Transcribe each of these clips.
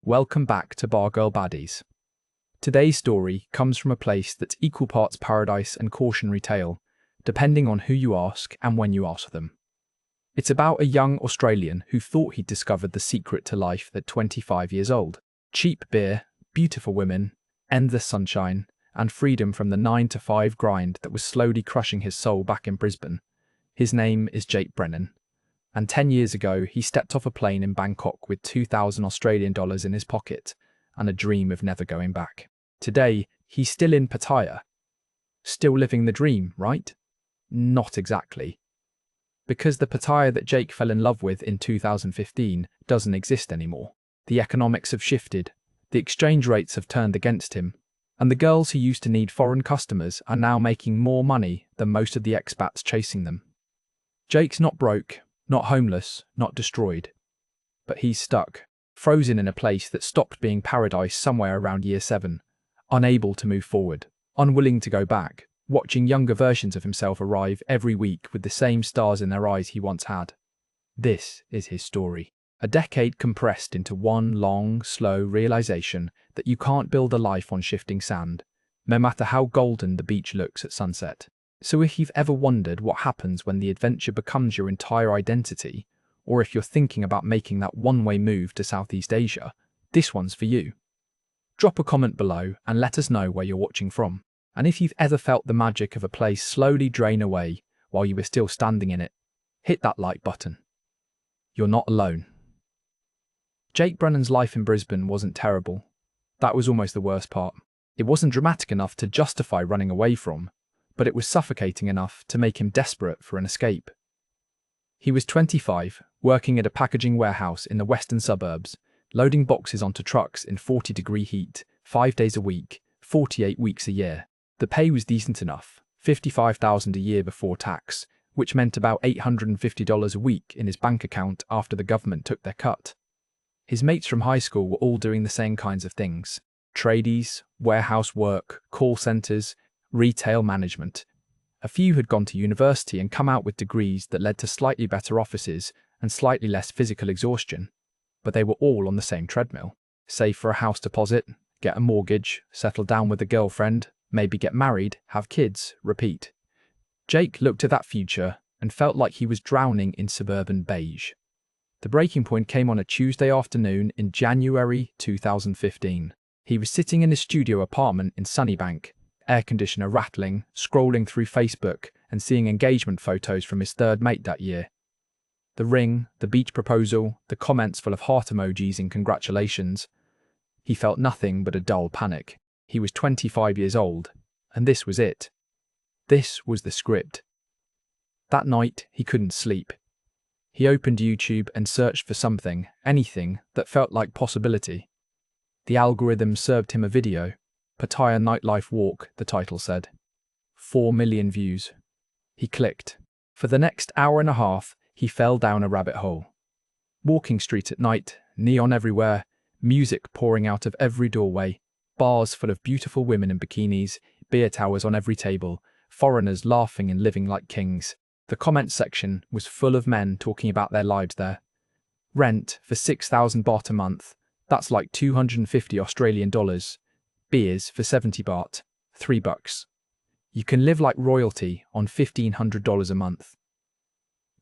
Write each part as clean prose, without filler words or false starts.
Welcome back to Bargirl Baddies. Today's story comes from a place that's equal parts paradise and cautionary tale, depending on who you ask and when you ask them. It's about a young Australian who thought he'd discovered the secret to life at 25 years old. Cheap beer, beautiful women, endless sunshine, and freedom from the 9-to-5 grind that was slowly crushing his soul back in Brisbane. His name is Jake Brennan. And 10 years ago, he stepped off a plane in Bangkok with 2,000 Australian dollars in his pocket and a dream of never going back. Today, he's still in Pattaya. Still living the dream, right? Not exactly. Because the Pattaya that Jake fell in love with in 2015 doesn't exist anymore. The economics have shifted, the exchange rates have turned against him, and the girls who used to need foreign customers are now making more money than most of the expats chasing them. Jake's not broke. Not homeless, not destroyed. But he's stuck, frozen in a place that stopped being paradise somewhere around year 7, unable to move forward, unwilling to go back, watching younger versions of himself arrive every week with the same stars in their eyes he once had. This is his story. A decade compressed into one long, slow realization that you can't build a life on shifting sand, no matter how golden the beach looks at sunset. So if you've ever wondered what happens when the adventure becomes your entire identity, or if you're thinking about making that one-way move to Southeast Asia, this one's for you. Drop a comment below and let us know where you're watching from. And if you've ever felt the magic of a place slowly drain away while you were still standing in it, hit that like button. You're not alone. Jake Brennan's life in Brisbane wasn't terrible. That was almost the worst part. It wasn't dramatic enough to justify running away from, but it was suffocating enough to make him desperate for an escape. He was 25, working at a packaging warehouse in the western suburbs, loading boxes onto trucks in 40-degree heat, 5 days a week, 48 weeks a year. The pay was decent enough, $55,000 a year before tax, which meant about $850 a week in his bank account after the government took their cut. His mates from high school were all doing the same kinds of things: tradies, warehouse work, call centers, retail management. A few had gone to university and come out with degrees that led to slightly better offices and slightly less physical exhaustion, but they were all on the same treadmill. Save for a house deposit, get a mortgage, settle down with a girlfriend, maybe get married, have kids, repeat. Jake looked at that future and felt like he was drowning in suburban beige. The breaking point came on a Tuesday afternoon in January 2015. He was sitting in his studio apartment in Sunnybank, air conditioner rattling, scrolling through Facebook and seeing engagement photos from his third mate that year. The ring, the beach proposal, the comments full of heart emojis and congratulations. He felt nothing but a dull panic. He was 25 years old, and this was it. This was the script. That night, he couldn't sleep. He opened YouTube and searched for something, anything, that felt like possibility. The algorithm served him a video. Pattaya Nightlife Walk, the title said. 4 million views. He clicked. For the next hour and a half, he fell down a rabbit hole. Walking street at night, neon everywhere, music pouring out of every doorway, bars full of beautiful women in bikinis, beer towers on every table, foreigners laughing and living like kings. The comment section was full of men talking about their lives there. Rent for 6,000 baht a month, that's like 250 Australian dollars. Beers for 70 baht, $3. You can live like royalty on $1,500 a month.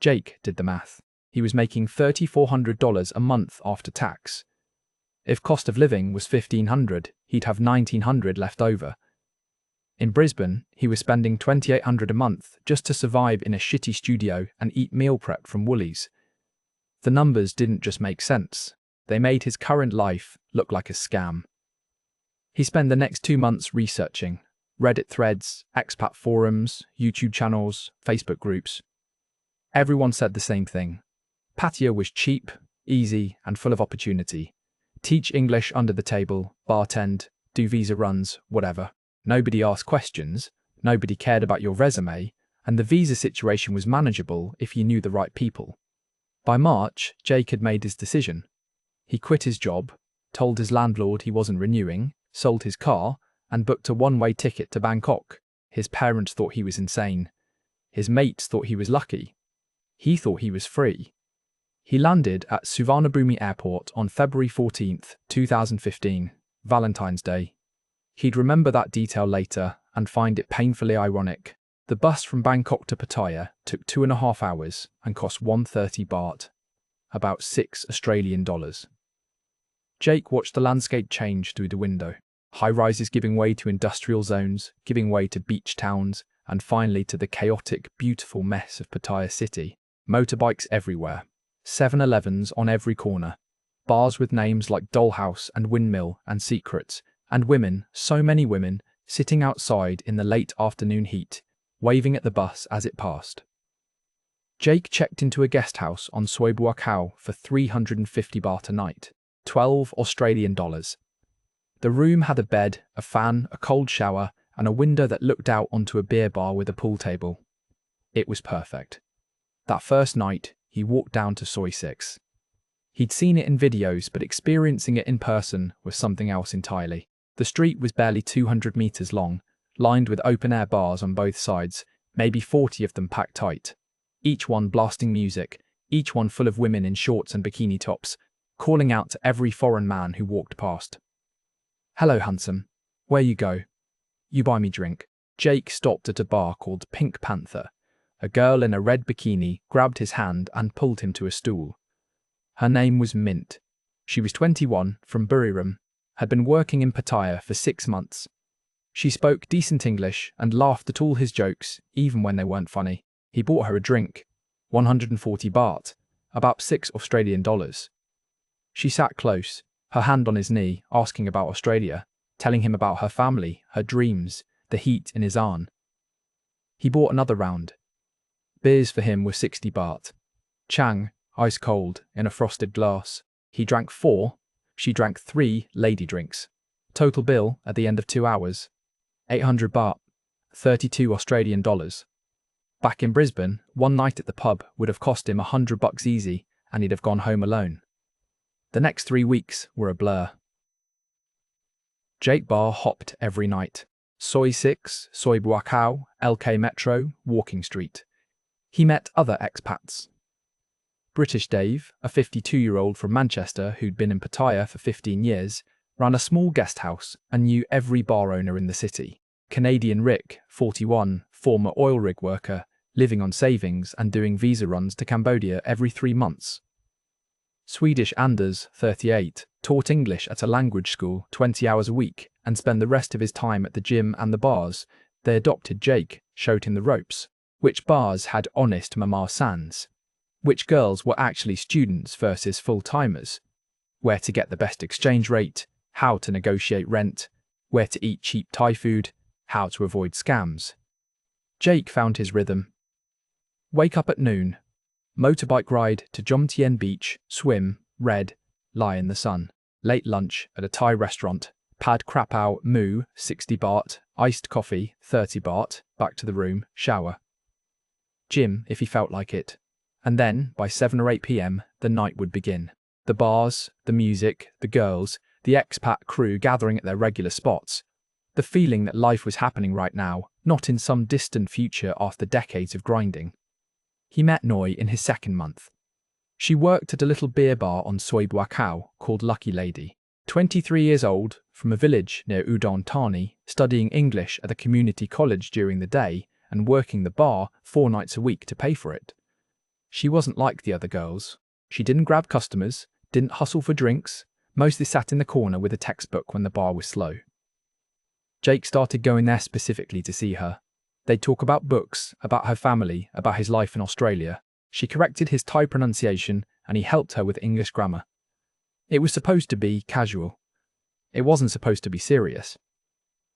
Jake did the math. He was making $3,400 a month after tax. If cost of living was $1,500, he'd have $1,900 left over. In Brisbane, he was spending $2,800 a month just to survive in a shitty studio and eat meal prep from Woolies. The numbers didn't just make sense. They made his current life look like a scam. He spent the next 2 months researching Reddit threads, expat forums, YouTube channels, Facebook groups. Everyone said the same thing. Pattaya was cheap, easy, and full of opportunity. Teach English under the table, bartend, do visa runs, whatever. Nobody asked questions, nobody cared about your resume, and the visa situation was manageable if you knew the right people. By March, Jake had made his decision. He quit his job, told his landlord he wasn't renewing, sold his car, and booked a one-way ticket to Bangkok. His parents thought he was insane. His mates thought he was lucky. He thought he was free. He landed at Suvarnabhumi Airport on February 14th, 2015, Valentine's Day. He'd remember that detail later and find it painfully ironic. The bus from Bangkok to Pattaya took 2.5 hours and cost 130 baht, about $6 Australian. Jake watched the landscape change through the window. High-rises giving way to industrial zones, giving way to beach towns, and finally to the chaotic, beautiful mess of Pattaya city. Motorbikes everywhere. 7-Elevens on every corner. Bars with names like Dollhouse and Windmill and Secrets. And women, so many women, sitting outside in the late afternoon heat, waving at the bus as it passed. Jake checked into a guest house on Soi Buah Khao for 350 baht a night, $12 Australian. The room had a bed, a fan, a cold shower, and a window that looked out onto a beer bar with a pool table. It was perfect. That first night, he walked down to Soi 6. He'd seen it in videos, but experiencing it in person was something else entirely. The street was barely 200 meters long, lined with open-air bars on both sides, maybe 40 of them packed tight. Each one blasting music, each one full of women in shorts and bikini tops, calling out to every foreign man who walked past. "Hello, handsome. Where you go? You buy me drink." Jake stopped at a bar called Pink Panther. A girl in a red bikini grabbed his hand and pulled him to a stool. Her name was Mint. She was 21, from Buriram, had been working in Pattaya for 6 months. She spoke decent English and laughed at all his jokes, even when they weren't funny. He bought her a drink, 140 baht, about $6 Australian. She sat close, her hand on his knee, asking about Australia, telling him about her family, her dreams, the heat in his arm. He bought another round. Beers for him were 60 baht. Chang, ice cold, in a frosted glass. He drank 4, she drank 3 lady drinks. Total bill, at the end of 2 hours, 800 baht, $32 Australian. Back in Brisbane, one night at the pub would have cost him $100 easy, and he'd have gone home alone. The next 3 weeks were a blur. Jake Bar hopped every night. Soi 6, Soi Buah Khao, LK Metro, Walking Street. He met other expats. British Dave, a 52-year-old from Manchester who'd been in Pattaya for 15 years, ran a small guest house and knew every bar owner in the city. Canadian Rick, 41, former oil rig worker, living on savings and doing visa runs to Cambodia every 3 months. Swedish Anders, 38, taught English at a language school 20 hours a week and spent the rest of his time at the gym and the bars. They adopted Jake, showed him the ropes. Which bars had honest mama sans? Which girls were actually students versus full-timers? Where to get the best exchange rate? How to negotiate rent? Where to eat cheap Thai food? How to avoid scams? Jake found his rhythm. Wake up at noon. Motorbike ride to Jomtien Beach, swim, read, lie in the sun. Late lunch at a Thai restaurant. Pad Krapao Moo, 60 baht. Iced coffee, 30 baht. Back to the room, shower. Gym if he felt like it. And then, by 7 or 8 p.m, the night would begin. The bars, the music, the girls, the expat crew gathering at their regular spots. The feeling that life was happening right now, not in some distant future after decades of grinding. He met Noi in his 2nd month. She worked at a little beer bar on Soi Buah Khao called Lucky Lady. 23 years old, from a village near Udon Thani, studying English at the community college during the day and working the bar 4 nights a week to pay for it. She wasn't like the other girls. She didn't grab customers, didn't hustle for drinks, mostly sat in the corner with a textbook when the bar was slow. Jake started going there specifically to see her. They'd talk about books, about her family, about his life in Australia. She corrected his Thai pronunciation and he helped her with English grammar. It was supposed to be casual. It wasn't supposed to be serious.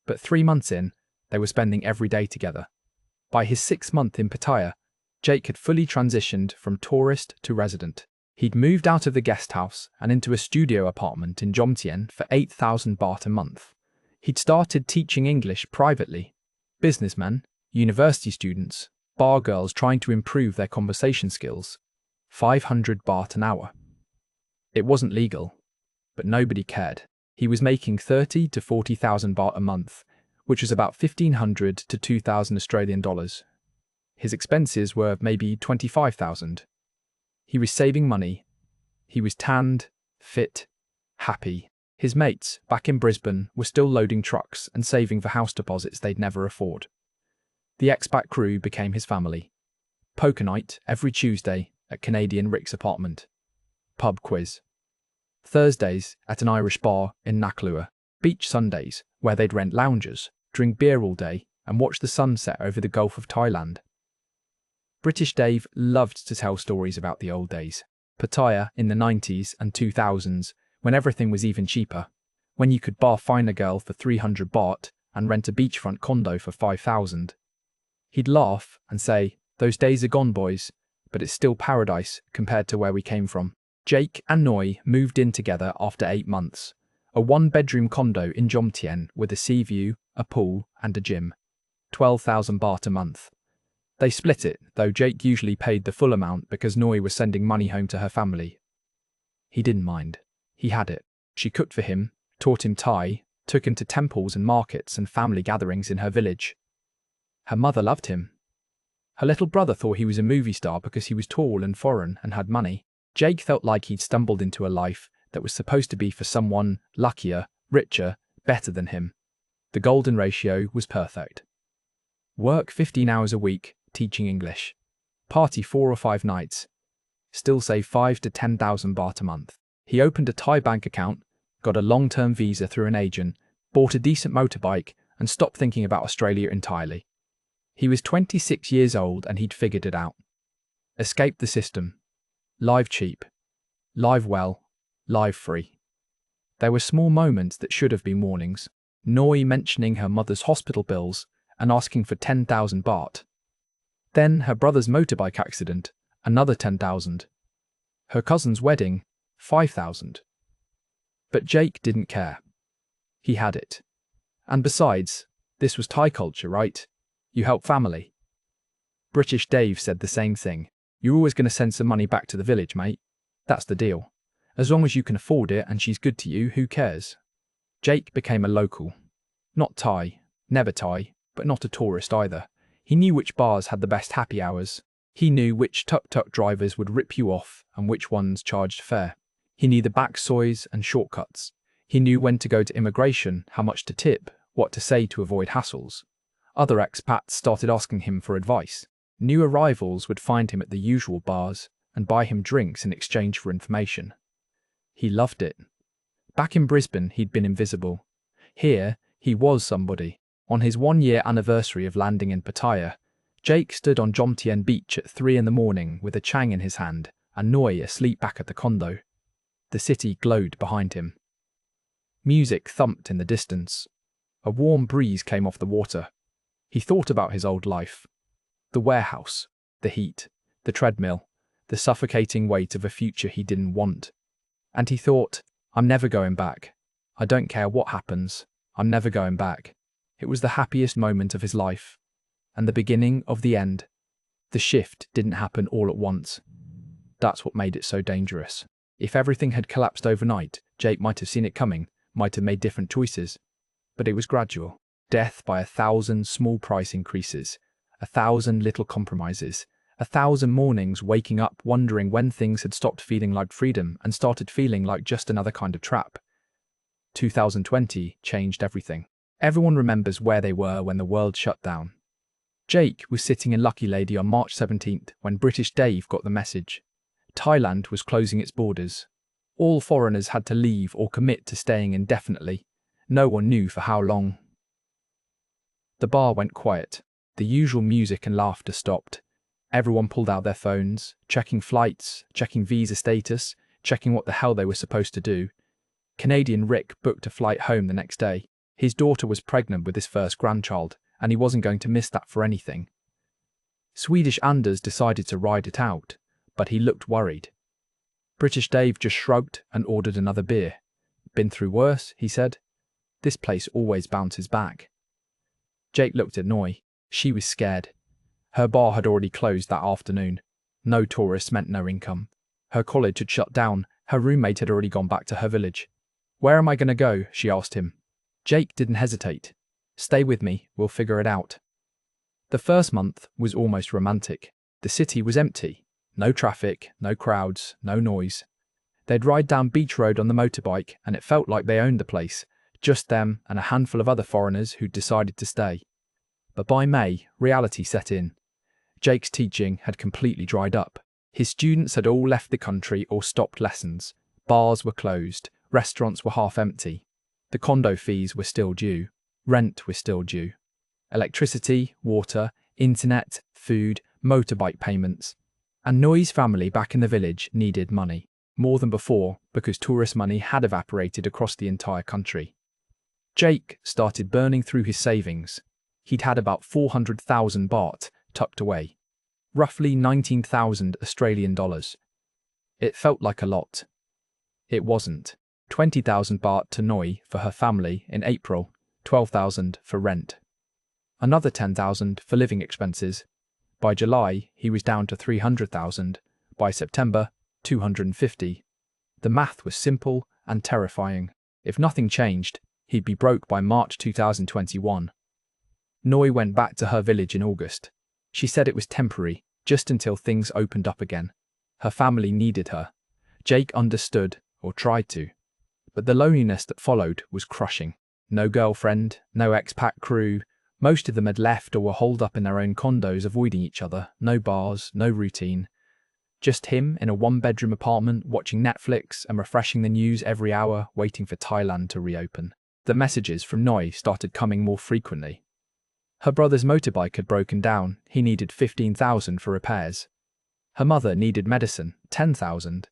But 3 months in, they were spending every day together. By his 6th month in Pattaya, Jake had fully transitioned from tourist to resident. He'd moved out of the guest house and into a studio apartment in Jomtien for 8,000 baht a month. He'd started teaching English privately. Businessmen, university students, bar girls trying to improve their conversation skills. 500 baht an hour. It wasn't legal, but nobody cared. He was making 30 to 40,000 baht a month, which was about 1,500 to 2,000 Australian dollars. His expenses were maybe 25,000. He was saving money He was tanned, fit, happy. His mates, back in Brisbane, were still loading trucks and saving for house deposits they'd never afford. The expat crew became his family. Poker night every Tuesday at Canadian Rick's apartment. Pub quiz. Thursdays at an Irish bar in Naklua. Beach Sundays, where they'd rent lounges, drink beer all day, and watch the sunset over the Gulf of Thailand. British Dave loved to tell stories about the old days. Pattaya in the 90s and 2000s, when everything was even cheaper. When you could fine a girl for 300 baht and rent a beachfront condo for 5,000. He'd laugh and say, "Those days are gone, boys, but it's still paradise compared to where we came from." Jake and Noi moved in together after 8 months. A one-bedroom condo in Jomtien with a sea view, a pool, and a gym. 12,000 baht a month. They split it, though Jake usually paid the full amount because Noi was sending money home to her family. He didn't mind. He had it. She cooked for him, taught him Thai, took him to temples and markets and family gatherings in her village. Her mother loved him. Her little brother thought he was a movie star because he was tall and foreign and had money. Jake felt like he'd stumbled into a life that was supposed to be for someone luckier, richer, better than him. The golden ratio was perfect. Work 15 hours a week, teaching English. Party 4 or 5 nights. Still save 5 to 10,000 baht a month. He opened a Thai bank account, got a long-term visa through an agent, bought a decent motorbike, and stopped thinking about Australia entirely. He was 26 years old and he'd figured it out. Escaped the system. Live cheap. Live well. Live free. There were small moments that should have been warnings. Noi mentioning her mother's hospital bills and asking for 10,000 baht. Then her brother's motorbike accident, another 10,000. Her cousin's wedding, 5,000. But Jake didn't care. He had it. And besides, this was Thai culture, right? You help family. British Dave said the same thing. You're always going to send some money back to the village, mate. That's the deal. As long as you can afford it and she's good to you, who cares? Jake became a local. Not Thai, never Thai, but not a tourist either. He knew which bars had the best happy hours. He knew which tuk-tuk drivers would rip you off and which ones charged fare. He knew the back soys and shortcuts. He knew when to go to immigration, how much to tip, what to say to avoid hassles. Other expats started asking him for advice. New arrivals would find him at the usual bars and buy him drinks in exchange for information. He loved it. Back in Brisbane, he'd been invisible. Here, he was somebody. On his 1-year anniversary of landing in Pattaya, Jake stood on Jomtien Beach at 3 in the morning with a chang in his hand and Noi asleep back at the condo. The city glowed behind him. Music thumped in the distance. A warm breeze came off the water. He thought about his old life. The warehouse, the heat, the treadmill, the suffocating weight of a future he didn't want. And he thought, I'm never going back. I don't care what happens. I'm never going back. It was the happiest moment of his life. And the beginning of the end. The shift didn't happen all at once. That's what made it so dangerous. If everything had collapsed overnight, Jake might have seen it coming, might have made different choices. But it was gradual. Death by 1,000 small price increases, 1,000 little compromises, 1,000 mornings waking up wondering when things had stopped feeling like freedom and started feeling like just another kind of trap. 2020 changed everything. Everyone remembers where they were when the world shut down. Jake was sitting in Lucky Lady on March 17th when British Dave got the message. Thailand was closing its borders. All foreigners had to leave or commit to staying indefinitely. No one knew for how long. The bar went quiet. The usual music and laughter stopped. Everyone pulled out their phones, checking flights, checking visa status, checking what the hell they were supposed to do. Canadian Rick booked a flight home the next day. His daughter was pregnant with his first grandchild, and he wasn't going to miss that for anything. Swedish Anders decided to ride it out, but he looked worried. British Dave just shrugged and ordered another beer. Been through worse, he said. This place always bounces back. Jake looked at Noi. She was scared. Her bar had already closed that afternoon. No tourists meant no income. Her college had shut down. Her roommate had already gone back to her village. Where am I going to go? She asked him. Jake didn't hesitate. Stay with me, we'll figure it out. The first month was almost romantic. The city was empty. No traffic, no crowds, no noise. They'd ride down Beach Road on the motorbike, and it felt like they owned the place, just them and a handful of other foreigners who'd decided to stay. But by May, reality set in. Jake's teaching had completely dried up. His students had all left the country or stopped lessons. Bars were closed, restaurants were half empty. The condo fees were still due. Rent was still due. Electricity, water, internet, food, motorbike payments. And Noi's family back in the village needed money, more than before, because tourist money had evaporated across the entire country. Jake started burning through his savings. He'd had about 400,000 baht tucked away, roughly 19,000 Australian dollars. It felt like a lot. It wasn't. 20,000 baht to Noi for her family in April, 12,000 for rent. Another 10,000 for living expenses. By July, he was down to 300,000. By September, 250. The math was simple and terrifying. If nothing changed, he'd be broke by March 2021. Noi went back to her village in August. She said it was temporary, just until things opened up again. Her family needed her. Jake understood, or tried to. But the loneliness that followed was crushing. No girlfriend, no expat crew. Most of them had left or were holed up in their own condos avoiding each other. No bars, no routine. Just him in a one-bedroom apartment watching Netflix and refreshing the news every hour, waiting for Thailand to reopen. The messages from Noi started coming more frequently. Her brother's motorbike had broken down. He needed 15,000 for repairs. Her mother needed medicine, 10,000.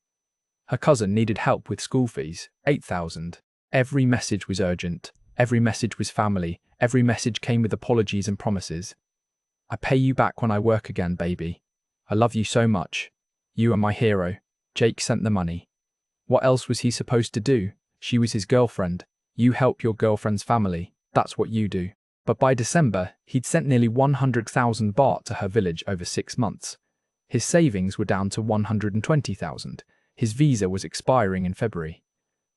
Her cousin needed help with school fees, 8,000. Every message was urgent. Every message was family. Every message came with apologies and promises. I pay you back when I work again, baby. I love you so much. You are my hero. Jake sent the money. What else was he supposed to do? She was his girlfriend. You help your girlfriend's family. That's what you do. But by December, he'd sent nearly 100,000 baht to her village over 6 months. His savings were down to 120,000. His visa was expiring in February.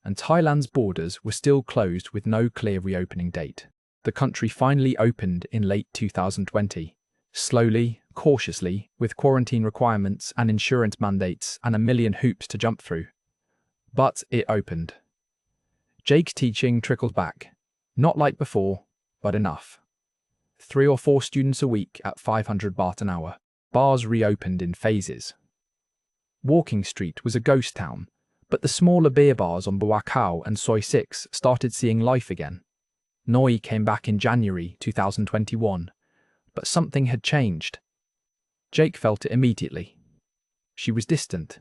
And Thailand's borders were still closed with no clear reopening date. The country finally opened in late 2020. Slowly, cautiously, with quarantine requirements and insurance mandates and a million hoops to jump through. But it opened. Jake's teaching trickled back. Not like before, but enough. 3 or 4 students a week at 500 baht an hour. Bars reopened in phases. Walking Street was a ghost town, but the smaller beer bars on Buakau and Soi 6 started seeing life again. Noi came back in January 2021, but something had changed. Jake felt it immediately. She was distant,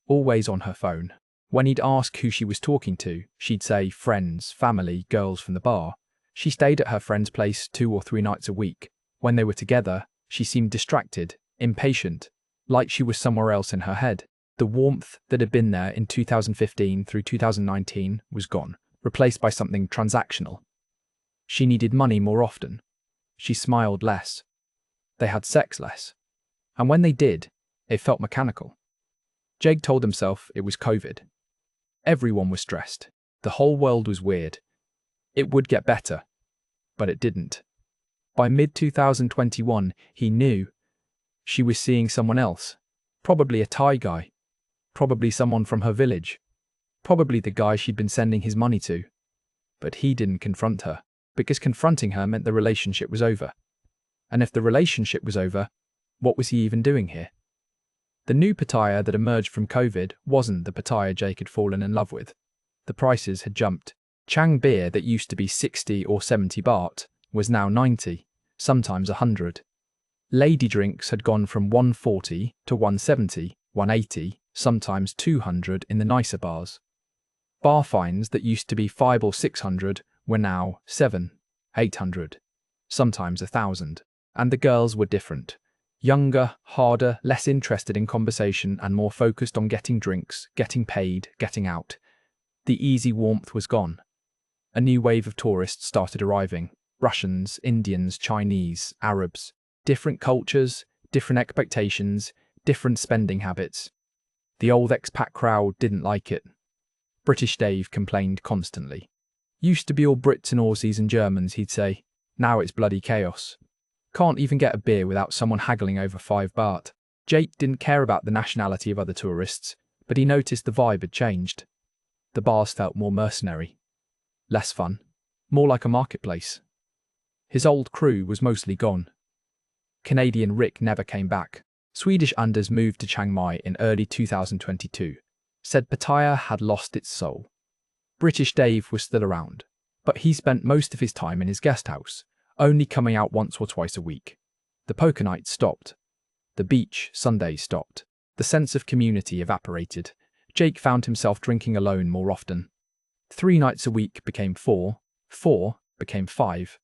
always on her phone. When he'd ask who she was talking to, she'd say friends, family, girls from the bar. She stayed at her friend's place 2 or 3 nights a week. When they were together, she seemed distracted, impatient, like she was somewhere else in her head. The warmth that had been there in 2015 through 2019 was gone, replaced by something transactional. She needed money more often. She smiled less. They had sex less. And when they did, it felt mechanical. Jake told himself it was COVID. Everyone was stressed. The whole world was weird. It would get better, but it didn't. By mid-2021, he knew she was seeing someone else, probably a Thai guy, probably someone from her village, probably the guy she'd been sending his money to. But he didn't confront her, because confronting her meant the relationship was over. And if the relationship was over, what was he even doing here? The new Pattaya that emerged from COVID wasn't the Pattaya Jake had fallen in love with. The prices had jumped. Chang beer that used to be 60 or 70 baht was now 90, sometimes 100. Lady drinks had gone from 140 to 170, 180, sometimes 200 in the nicer bars. Bar fines that used to be 500 or 600 were now 700, 800, sometimes 1,000. And the girls were different. Younger, harder, less interested in conversation and more focused on getting drinks, getting paid, getting out. The easy warmth was gone. A new wave of tourists started arriving. Russians, Indians, Chinese, Arabs. Different cultures, different expectations, different spending habits. The old expat crowd didn't like it. British Dave complained constantly. Used to be all Brits and Aussies and Germans, he'd say. Now it's bloody chaos. Can't even get a beer without someone haggling over 5 baht. Jake didn't care about the nationality of other tourists, But he noticed the vibe had changed. The bars felt more mercenary. Less fun. More like a marketplace. His old crew was mostly gone. Canadian Rick never came back. Swedish Anders moved to Chiang Mai in early 2022. Said Pattaya had lost its soul. British Dave was still around, but he spent most of his time in his guest house, only coming out once or twice a week. The poker nights stopped. The beach Sundays stopped. The sense of community evaporated. Jake found himself drinking alone more often. 3 nights a week became 4, 4 became 5,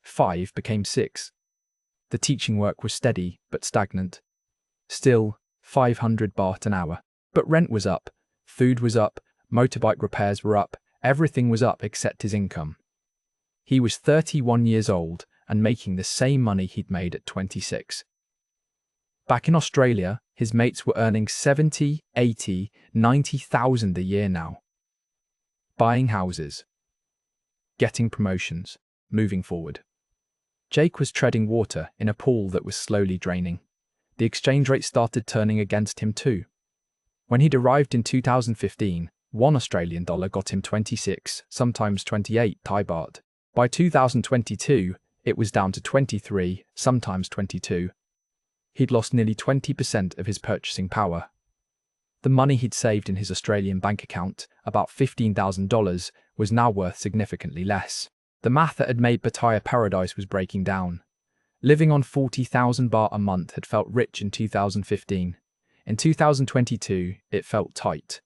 5 became 6. The teaching work was steady but stagnant. Still 500 baht an hour. But rent was up, food was up, motorbike repairs were up, everything was up except his income. He was 31 years old and making the same money he'd made at 26. Back in Australia, his mates were earning 70, 80, 90,000 a year now. Buying houses. Getting promotions. Moving forward. Jake was treading water in a pool that was slowly draining. The exchange rate started turning against him too. When he'd arrived in 2015, $1 Australian got him 26, sometimes 28 Thai baht. By 2022, it was down to 23, sometimes 22. He'd lost nearly 20% of his purchasing power. The money he'd saved in his Australian bank account, about $15,000, was now worth significantly less. The math that had made Pattaya paradise was breaking down. Living on 40,000 baht a month had felt rich in 2015. In 2022, it felt tight.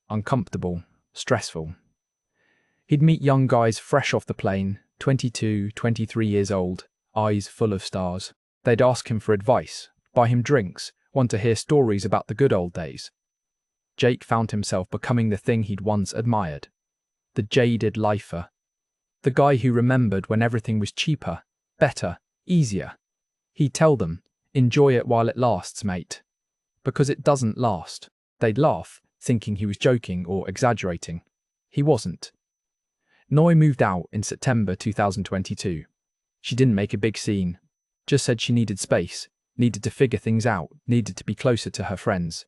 Uncomfortable, stressful. He'd meet young guys fresh off the plane, 22, 23 years old, eyes full of stars. They'd ask him for advice, buy him drinks, want to hear stories about the good old days. Jake found himself becoming the thing he'd once admired. The jaded lifer. The guy who remembered when everything was cheaper, better, easier. He'd tell them, enjoy it while it lasts, mate. Because it doesn't last. They'd laugh, thinking he was joking or exaggerating. He wasn't. Noi moved out in September 2022. She didn't make a big scene. Just said she needed space, needed to figure things out, needed to be closer to her friends.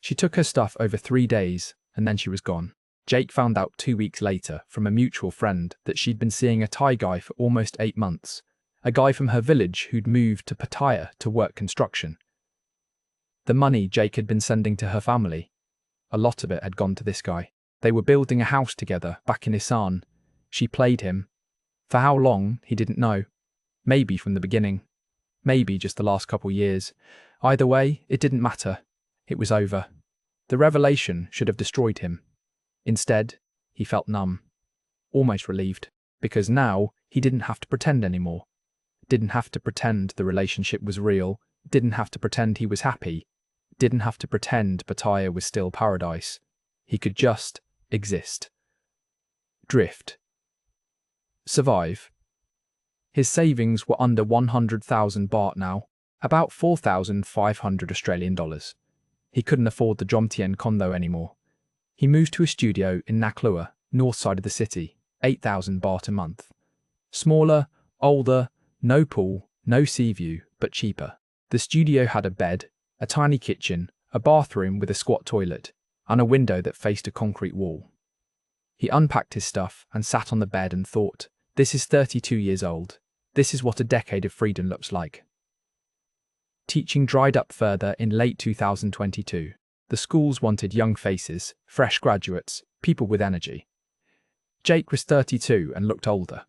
She took her stuff over 3 days, and then she was gone. Jake found out 2 weeks later from a mutual friend that she'd been seeing a Thai guy for almost 8 months. A guy from her village who'd moved to Pattaya to work construction. The money Jake had been sending to her family, a lot of it had gone to this guy. They were building a house together back in Isan. She played him. For how long, he didn't know. Maybe from the beginning. Maybe just the last couple years. Either way, it didn't matter. It was over. The revelation should have destroyed him. Instead, he felt numb. Almost relieved. Because now, he didn't have to pretend anymore. Didn't have to pretend the relationship was real. Didn't have to pretend he was happy. Didn't have to pretend Pattaya was still paradise. He could just exist. Drift. Survive. His savings were under 100,000 baht now, about 4,500 Australian dollars. He couldn't afford the Jomtien condo anymore. He moved to a studio in Naklua, north side of the city, 8,000 baht a month. Smaller, older, no pool, no sea view, but cheaper. The studio had a bed, a tiny kitchen, a bathroom with a squat toilet, and a window that faced a concrete wall. He unpacked his stuff and sat on the bed and thought, this is 32 years old. This is what a decade of freedom looks like. Teaching dried up further in late 2022. The schools wanted young faces, fresh graduates, people with energy. Jake was 32 and looked older.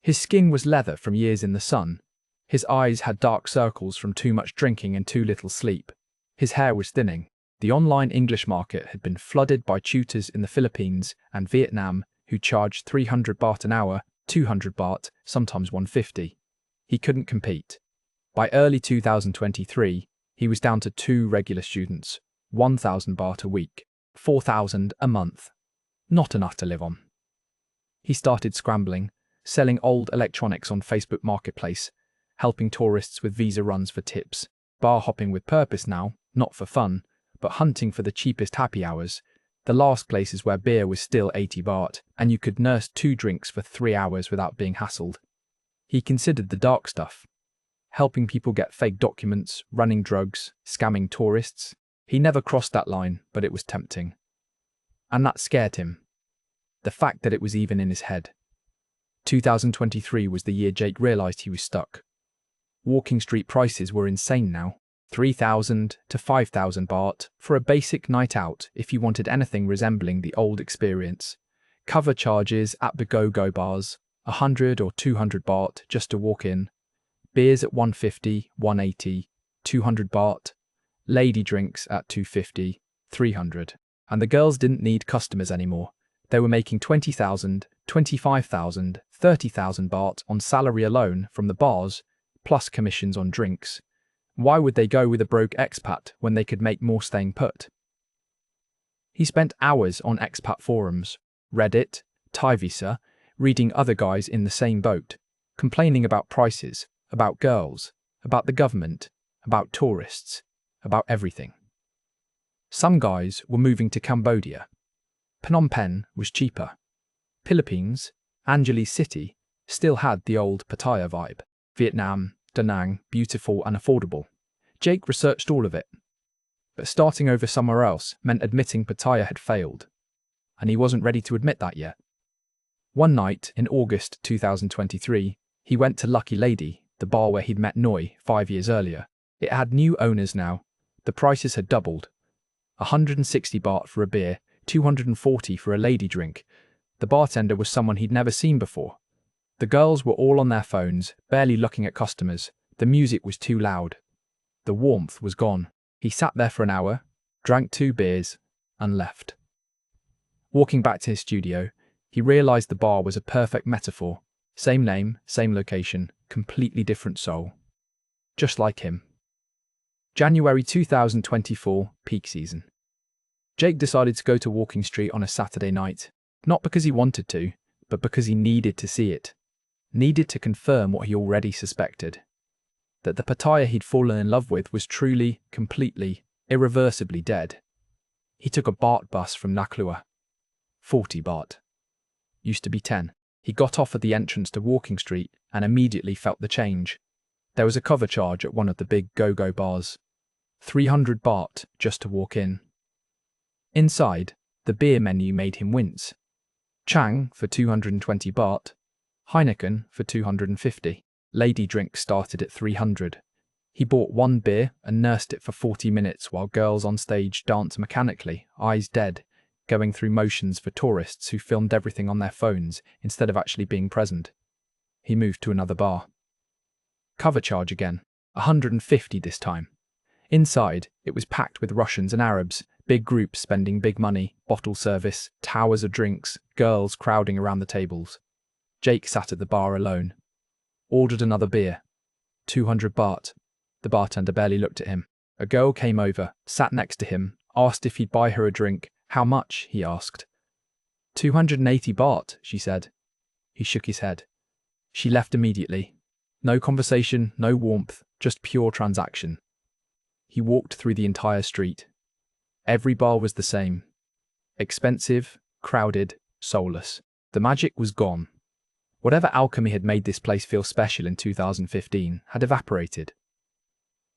His skin was leather from years in the sun. His eyes had dark circles from too much drinking and too little sleep. His hair was thinning. The online English market had been flooded by tutors in the Philippines and Vietnam who charged 300 baht an hour, 200 baht, sometimes 150. He couldn't compete. By early 2023, he was down to 2 regular students, 1,000 baht a week, 4,000 a month. Not enough to live on. He started scrambling, selling old electronics on Facebook Marketplace, helping tourists with visa runs for tips, bar hopping with purpose now, not for fun, but hunting for the cheapest happy hours, the last places where beer was still 80 baht, and you could nurse 2 drinks for 3 hours without being hassled. He considered the dark stuff, helping people get fake documents, running drugs, scamming tourists. He never crossed that line, but it was tempting. And that scared him. The fact that it was even in his head. 2023 was the year Jake realized he was stuck. Walking street prices were insane now. 3,000 to 5,000 baht for a basic night out if you wanted anything resembling the old experience. Cover charges at the go-go bars, 100 or 200 baht just to walk in. Beers at 150, 180, 200 baht. Lady drinks at 250, 300. And the girls didn't need customers anymore. They were making 20,000, 25,000, 30,000 baht on salary alone from the bars, plus commissions on drinks. Why would they go with a broke expat when they could make more staying put? He spent hours on expat forums, Reddit, Thai-Visa, reading other guys in the same boat, complaining about prices, about girls, about the government, about tourists, about everything. Some guys were moving to Cambodia. Phnom Penh was cheaper. Philippines, Angeles City, still had the old Pattaya vibe. Vietnam, Da Nang, beautiful and affordable. Jake researched all of it. But starting over somewhere else meant admitting Pattaya had failed. And he wasn't ready to admit that yet. One night in August 2023, he went to Lucky Lady, the bar where he'd met Noi 5 years earlier. It had new owners now. The prices had doubled. 160 baht for a beer, 240 for a lady drink. The bartender was someone he'd never seen before. The girls were all on their phones, barely looking at customers. The music was too loud. The warmth was gone. He sat there for an hour, drank 2 beers, and left. Walking back to his studio, he realized the bar was a perfect metaphor. Same name, same location, completely different soul. Just like him. January 2024, peak season. Jake decided to go to Walking Street on a Saturday night, not because he wanted to, but because he needed to see it. Needed to confirm what he already suspected. That the Pattaya he'd fallen in love with was truly, completely, irreversibly dead. He took a baht bus from Naklua. 40 baht. Used to be 10. He got off at the entrance to Walking Street and immediately felt the change. There was a cover charge at one of the big go-go bars. 300 baht just to walk in. Inside, the beer menu made him wince. Chang for 220 baht. Heineken for 250. Lady drinks started at 300. He bought 1 beer and nursed it for 40 minutes while girls on stage danced mechanically, eyes dead, going through motions for tourists who filmed everything on their phones instead of actually being present. He moved to another bar. Cover charge again, 150 this time. Inside, it was packed with Russians and Arabs, big groups spending big money, bottle service, towers of drinks, girls crowding around the tables. Jake sat at the bar alone. Ordered another beer. 200 baht. The bartender barely looked at him. A girl came over, sat next to him, asked if he'd buy her a drink. How much? He asked. 280 baht, she said. He shook his head. She left immediately. No conversation, no warmth, just pure transaction. He walked through the entire street. Every bar was the same. Expensive, crowded, soulless. The magic was gone. Whatever alchemy had made this place feel special in 2015 had evaporated.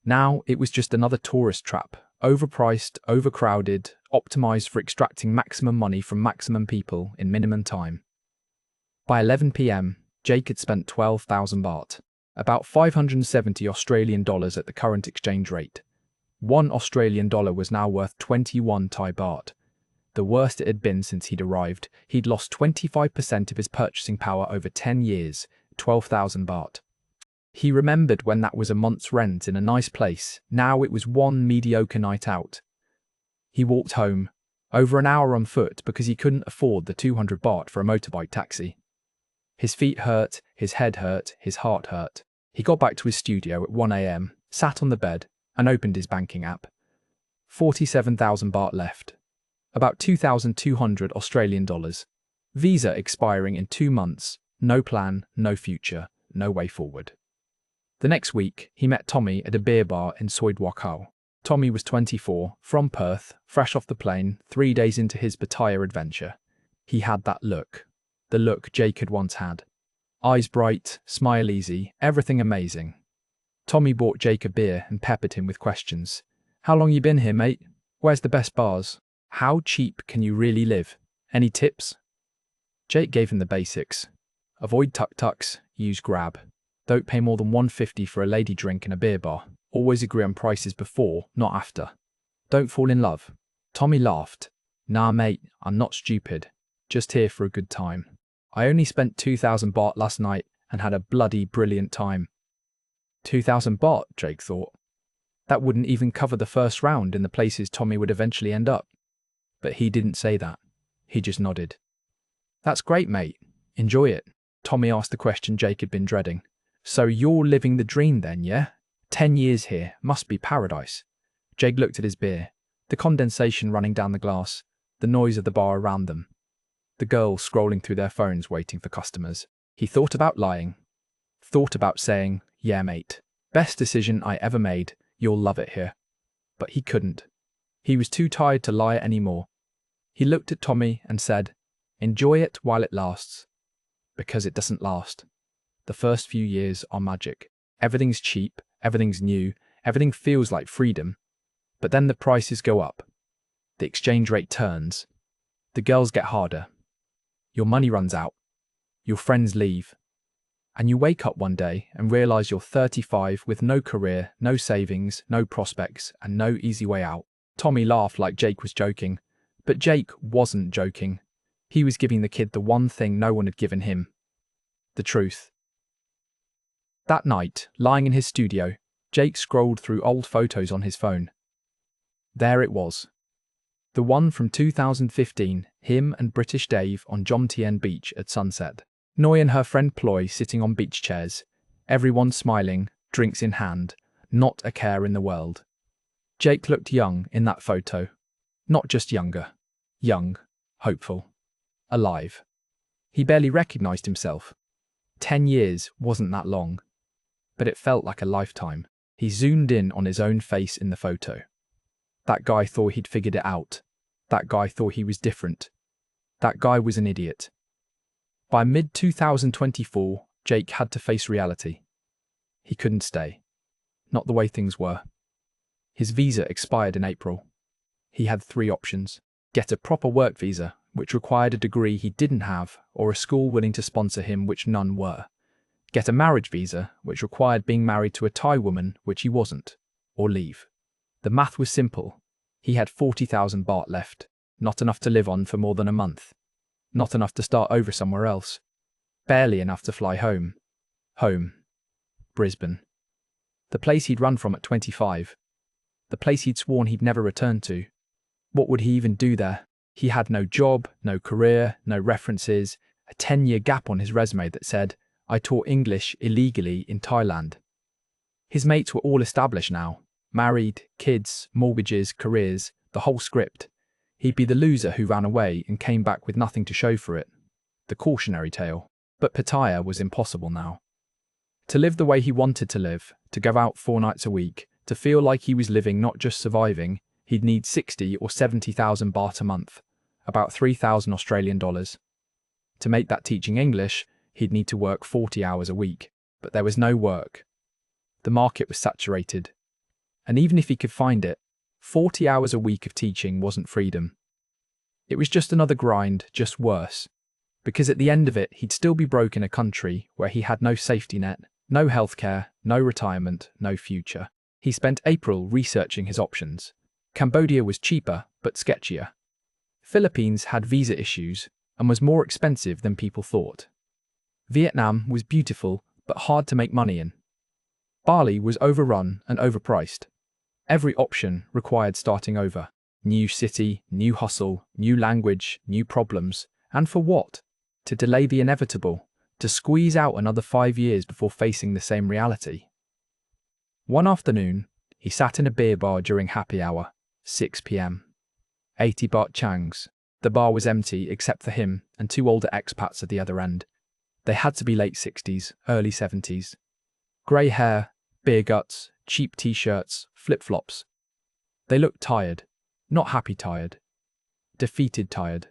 Now it was just another tourist trap, overpriced, overcrowded, optimized for extracting maximum money from maximum people in minimum time. By 11 p.m, Jake had spent 12,000 baht, about 570 Australian dollars at the current exchange rate. 1 Australian dollar was now worth 21 Thai baht. The worst it had been since he'd arrived. He'd lost 25% of his purchasing power over 10 years, 12,000 baht. He remembered when that was a month's rent in a nice place. Now it was one mediocre night out. He walked home, over an hour on foot because he couldn't afford the 200 baht for a motorbike taxi. His feet hurt, his head hurt, his heart hurt. He got back to his studio at 1 a.m, sat on the bed, and opened his banking app. 47,000 baht left. About 2,200 Australian dollars. Visa expiring in 2 months. No plan, no future, no way forward. The next week, he met Tommy at a beer bar in Soi Dua Khao. Tommy was 24, from Perth, fresh off the plane, 3 days into his Pattaya adventure. He had that look. The look Jake had once had. Eyes bright, smile easy, everything amazing. Tommy bought Jake a beer and peppered him with questions. How long you been here, mate? Where's the best bars? How cheap can you really live? Any tips? Jake gave him the basics. Avoid tuk-tuks, use Grab. Don't pay more than $1.50 for a lady drink in a beer bar. Always agree on prices before, not after. Don't fall in love. Tommy laughed. Nah mate, I'm not stupid. Just here for a good time. I only spent 2,000 baht last night and had a bloody brilliant time. 2,000 baht, Jake thought. That wouldn't even cover the first round in the places Tommy would eventually end up. But he didn't say that. He just nodded. That's great, mate. Enjoy it. Tommy asked the question Jake had been dreading. So you're living the dream then, yeah? 10 years here. Must be paradise. Jake looked at his beer. The condensation running down the glass. The noise of the bar around them. The girls scrolling through their phones waiting for customers. He thought about lying. Thought about saying, yeah mate. Best decision I ever made. You'll love it here. But he couldn't. He was too tired to lie anymore. He looked at Tommy and said, enjoy it while it lasts. Because it doesn't last. The first few years are magic. Everything's cheap, everything's new, everything feels like freedom. But then the prices go up. The exchange rate turns. The girls get harder. Your money runs out. Your friends leave. And you wake up one day and realize you're 35 with no career, no savings, no prospects, and no easy way out. Tommy laughed like Jake was joking. But Jake wasn't joking. He was giving the kid the one thing no one had given him. The truth. That night, lying in his studio, Jake scrolled through old photos on his phone. There it was. The one from 2015, him and British Dave on Jomtien Beach at sunset. Noi and her friend Ploy sitting on beach chairs. Everyone smiling, drinks in hand, not a care in the world. Jake looked young in that photo. Not just younger. Young, hopeful, alive. He barely recognized himself. 10 years wasn't that long. But it felt like a lifetime. He zoomed in on his own face in the photo. That guy thought he'd figured it out. That guy thought he was different. That guy was an idiot. By mid-2024, Jake had to face reality. He couldn't stay. Not the way things were. His visa expired in April. He had 3 options. Get a proper work visa, which required a degree he didn't have, or a school willing to sponsor him, which none were. Get a marriage visa, which required being married to a Thai woman, which he wasn't. Or leave. The math was simple. He had 40,000 baht left. Not enough to live on for more than a month. Not enough to start over somewhere else. Barely enough to fly home. Home. Brisbane. The place he'd run from at 25. The place he'd sworn he'd never return to. What would he even do there? He had no job, no career, no references, a 10-year gap on his resume that said, I taught English illegally in Thailand. His mates were all established now. Married, kids, mortgages, careers, the whole script. He'd be the loser who ran away and came back with nothing to show for it. The cautionary tale. But Pattaya was impossible now. To live the way he wanted to live, to go out 4 nights a week, to feel like he was living not just surviving, he'd need 60 or 70,000 baht a month, about 3,000 Australian dollars. To make that teaching English, he'd need to work 40 hours a week, but there was no work. The market was saturated. And even if he could find it, 40 hours a week of teaching wasn't freedom. It was just another grind, just worse. Because at the end of it, he'd still be broke in a country where he had no safety net, no healthcare, no retirement, no future. He spent April researching his options. Cambodia was cheaper, but sketchier. Philippines had visa issues and was more expensive than people thought. Vietnam was beautiful, but hard to make money in. Bali was overrun and overpriced. Every option required starting over. New city, new hustle, new language, new problems. And for what? To delay the inevitable. To squeeze out another 5 years before facing the same reality. One afternoon, he sat in a beer bar during happy hour, 6 p.m. 80 baht changs. The bar was empty except for him and 2 older expats at the other end. They had to be late 60s, early 70s. Grey hair, beer guts, cheap t-shirts, flip-flops. They looked tired, not happy tired. Defeated tired.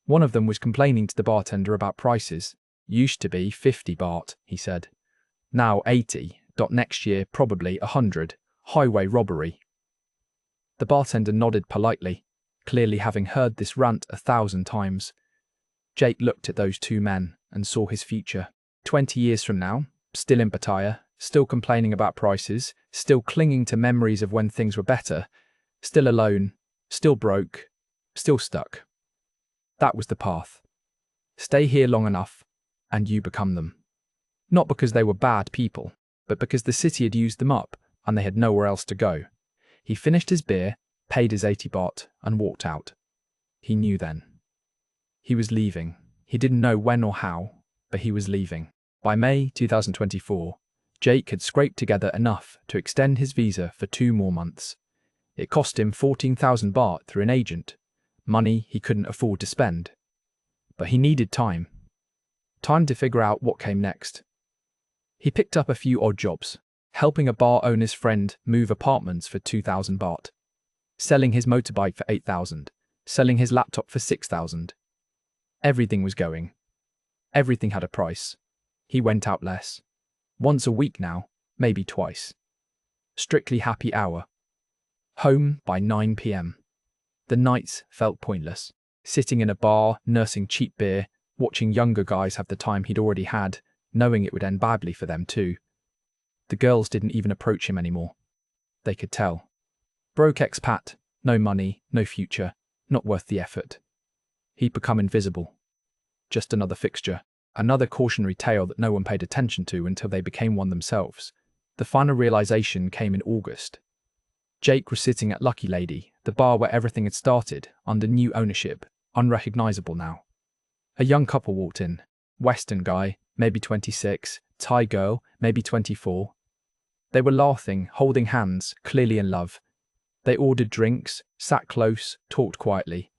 One of them was complaining to the bartender about prices. Used to be 50 baht, he said. Now 80. Next year probably 100. Highway robbery. The bartender nodded politely, clearly having heard this rant 1,000 times. Jake looked at those two men and saw his future. 20 years from now, still in Pattaya, still complaining about prices, still clinging to memories of when things were better, still alone, still broke, still stuck. That was the path. Stay here long enough, and you become them. Not because they were bad people, but because the city had used them up, and they had nowhere else to go. He finished his beer, paid his 80 baht, and walked out. He knew then. He was leaving. He didn't know when or how, but he was leaving. By May 2024, Jake had scraped together enough to extend his visa for 2 more months. It cost him 14,000 baht through an agent, money he couldn't afford to spend. But he needed time. Time to figure out what came next. He picked up a few odd jobs, helping a bar owner's friend move apartments for 2,000 baht, selling his motorbike for 8,000, selling his laptop for 6,000. Everything was going. Everything had a price. He went out less. Once a week now, maybe twice. Strictly happy hour. Home by 9 p.m. The nights felt pointless. Sitting in a bar, nursing cheap beer, watching younger guys have the time he'd already had, knowing it would end badly for them too. The girls didn't even approach him anymore. They could tell. Broke expat, no money, no future, not worth the effort. He'd become invisible. Just another fixture, another cautionary tale that no one paid attention to until they became one themselves. The final realization came in August. Jake was sitting at Lucky Lady, the bar where everything had started, under new ownership, unrecognizable now. A young couple walked in. Western guy, maybe 26, Thai girl, maybe 24. They were laughing, holding hands, clearly in love. They ordered drinks, sat close, talked quietly.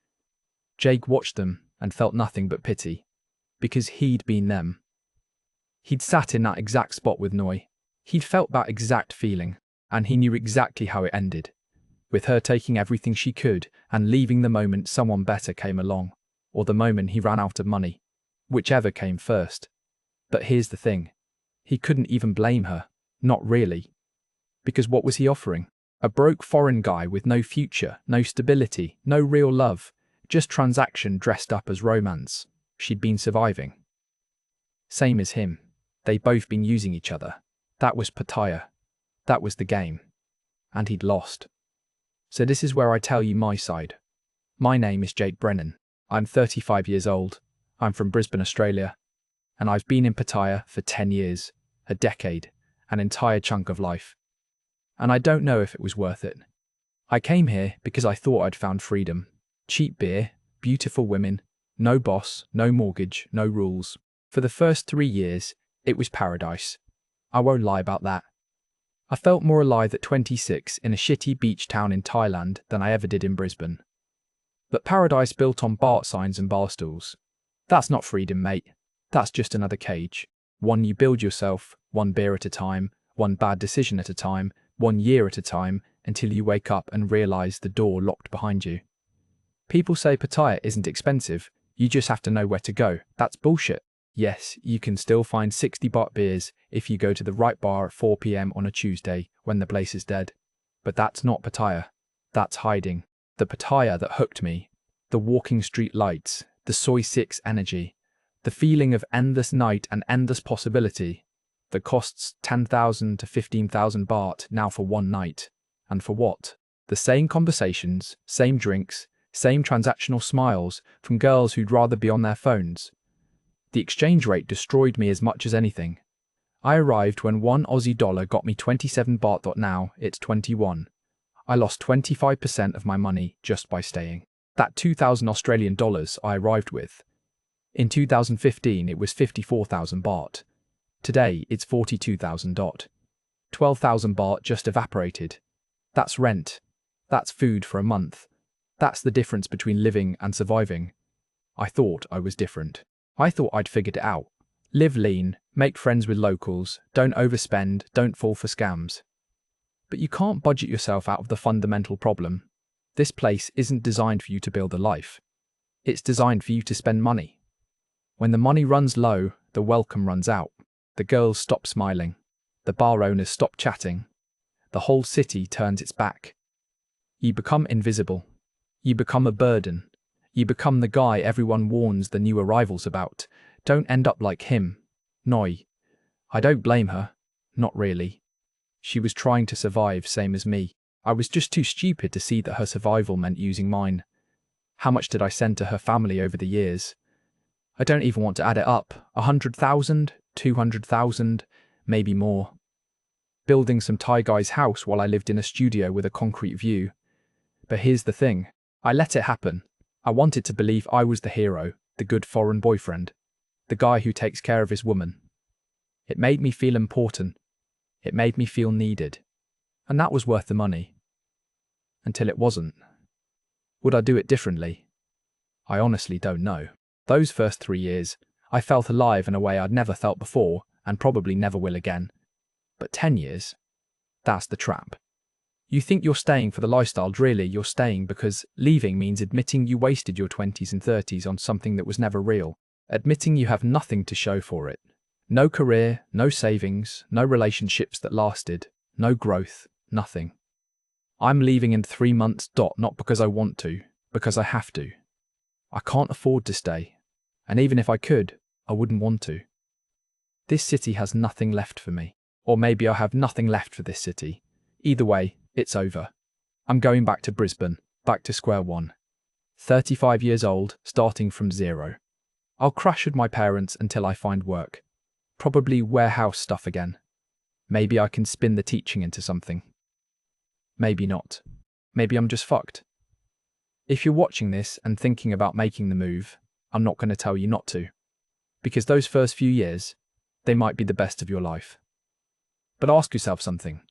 Jake watched them and felt nothing but pity, because he'd been them. He'd sat in that exact spot with Noi. He'd felt that exact feeling, and he knew exactly how it ended, with her taking everything she could and leaving the moment someone better came along, or the moment he ran out of money, whichever came first. But here's the thing. He couldn't even blame her. Not really. Because what was he offering? A broke foreign guy with no future, no stability, no real love, just transaction dressed up as romance. She'd been surviving. Same as him. They'd both been using each other. That was Pattaya. That was the game. And he'd lost. So this is where I tell you my side. My name is Jake Brennan. I'm 35 years old. I'm from Brisbane, Australia. And I've been in Pattaya for 10 years, a decade, an entire chunk of life. And I don't know if it was worth it. I came here because I thought I'd found freedom. Cheap beer, beautiful women, no boss, no mortgage, no rules. For the first 3 years, it was paradise. I won't lie about that. I felt more alive at 26 in a shitty beach town in Thailand than I ever did in Brisbane. But paradise built on Bart signs and bar stools. That's not freedom, mate. That's just another cage. One you build yourself, one beer at a time, one bad decision at a time, 1 year at a time, until you wake up and realize the door locked behind you. People say Pattaya isn't expensive, you just have to know where to go. That's bullshit. Yes, you can still find 60 baht beers if you go to the right bar at 4 p.m. on a Tuesday when the place is dead. But that's not Pattaya. That's hiding. The Pattaya that hooked me. The walking street lights, the Soy 6 energy, the feeling of endless night and endless possibility. That costs 10,000 to 15,000 baht now for one night. And for what? The same conversations, same drinks, same transactional smiles from girls who'd rather be on their phones. The exchange rate destroyed me as much as anything. I arrived when 1 Aussie dollar got me 27 baht. Now it's 21. I lost 25% of my money just by staying. That 2,000 Australian dollars I arrived with. In 2015 it was 54,000 baht. Today it's 42,000 dot. 12,000 baht just evaporated. That's rent. That's food for a month. That's the difference between living and surviving. I thought I was different. I thought I'd figured it out. Live lean, make friends with locals, don't overspend, don't fall for scams. But you can't budget yourself out of the fundamental problem. This place isn't designed for you to build a life. It's designed for you to spend money. When the money runs low, the welcome runs out. The girls stop smiling. The bar owners stop chatting. The whole city turns its back. You become invisible. You become a burden. You become the guy everyone warns the new arrivals about. Don't end up like him. Noi. I don't blame her. Not really. She was trying to survive, same as me. I was just too stupid to see that her survival meant using mine. How much did I send to her family over the years? I don't even want to add it up. 100,000, 200,000, maybe more. Building some Thai guy's house while I lived in a studio with a concrete view. But here's the thing. I let it happen. I wanted to believe I was the hero, the good foreign boyfriend, the guy who takes care of his woman. It made me feel important. It made me feel needed. And that was worth the money. Until it wasn't. Would I do it differently? I honestly don't know. Those first 3 years, I felt alive in a way I'd never felt before and probably never will again. But 10 years? That's the trap. You think you're staying for the lifestyle, really you're staying because leaving means admitting you wasted your 20s and 30s on something that was never real. Admitting you have nothing to show for it. No career, no savings, no relationships that lasted, no growth, nothing. I'm leaving in 3 months. Not because I want to, because I have to. I can't afford to stay. And even if I could, I wouldn't want to. This city has nothing left for me. Or maybe I have nothing left for this city. Either way, it's over. I'm going back to Brisbane, back to square one. 35 years old, starting from zero. I'll crash with my parents until I find work. Probably warehouse stuff again. Maybe I can spin the teaching into something. Maybe not. Maybe I'm just fucked. If you're watching this and thinking about making the move, I'm not going to tell you not to. Because those first few years, they might be the best of your life. But ask yourself something.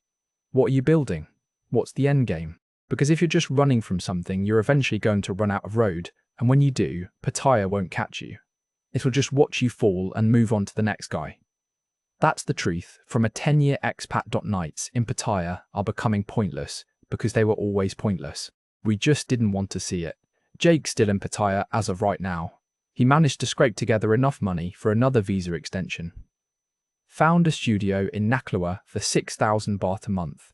What are you building? What's the end game? Because if you're just running from something, you're eventually going to run out of road, and when you do, Pattaya won't catch you. It'll just watch you fall and move on to the next guy. That's the truth from a 10-year expat. Nights in Pattaya are becoming pointless because they were always pointless. We just didn't want to see it. Jake's still in Pattaya as of right now. He managed to scrape together enough money for another visa extension. Found a studio in Naklua for 6,000 baht a month.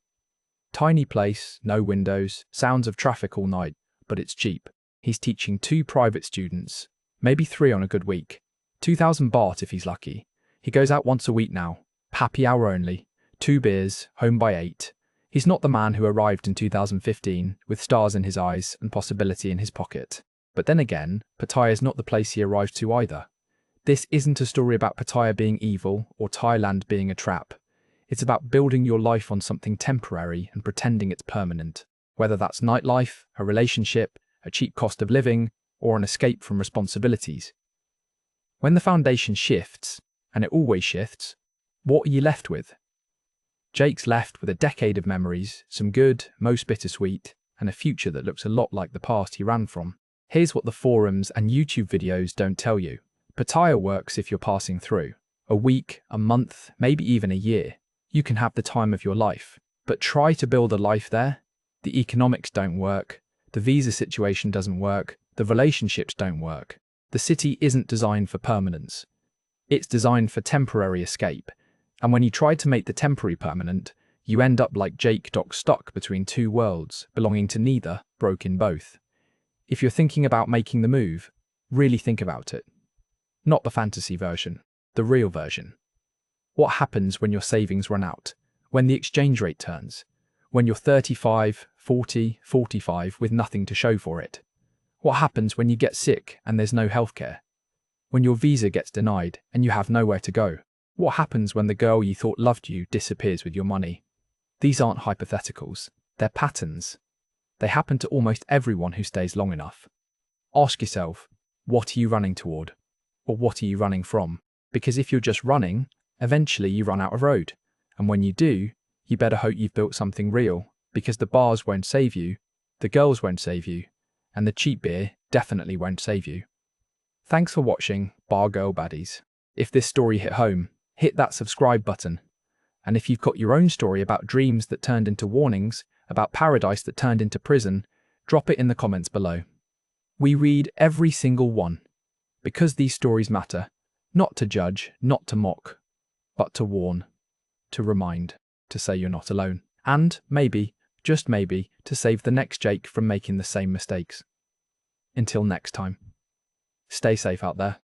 Tiny place, no windows, sounds of traffic all night, but it's cheap. He's teaching 2 private students, maybe 3 on a good week. 2,000 baht if he's lucky. He goes out once a week now, happy hour only, 2 beers, home by 8. He's not the man who arrived in 2015 with stars in his eyes and possibility in his pocket. But then again, Pattaya is not the place he arrived to either. This isn't a story about Pattaya being evil or Thailand being a trap. It's about building your life on something temporary and pretending it's permanent. Whether that's nightlife, a relationship, a cheap cost of living, or an escape from responsibilities. When the foundation shifts, and it always shifts, what are you left with? Jake's left with a decade of memories, some good, most bittersweet, and a future that looks a lot like the past he ran from. Here's what the forums and YouTube videos don't tell you. Pattaya works if you're passing through. A week, a month, maybe even a year. You can have the time of your life. But try to build a life there. The economics don't work. The visa situation doesn't work. The relationships don't work. The city isn't designed for permanence. It's designed for temporary escape. And when you try to make the temporary permanent, you end up like Jake stuck between 2 worlds, belonging to neither, broke in both. If you're thinking about making the move, really think about it. Not the fantasy version, the real version. What happens when your savings run out? When the exchange rate turns? When you're 35, 40, 45 with nothing to show for it? What happens when you get sick and there's no healthcare? When your visa gets denied and you have nowhere to go? What happens when the girl you thought loved you disappears with your money? These aren't hypotheticals, they're patterns. They happen to almost everyone who stays long enough. Ask yourself, what are you running toward? Or what are you running from? Because if you're just running, eventually you run out of road. And when you do, you better hope you've built something real, because the bars won't save you, the girls won't save you, and the cheap beer definitely won't save you. Thanks for watching Bargirl Baddies. If this story hit home, hit that subscribe button. And if you've got your own story about dreams that turned into warnings, about paradise that turned into prison, drop it in the comments below. We read every single one, because these stories matter, not to judge, not to mock, but to warn, to remind, to say you're not alone, and, maybe, just maybe, to save the next Jake from making the same mistakes. Until next time. Stay safe out there.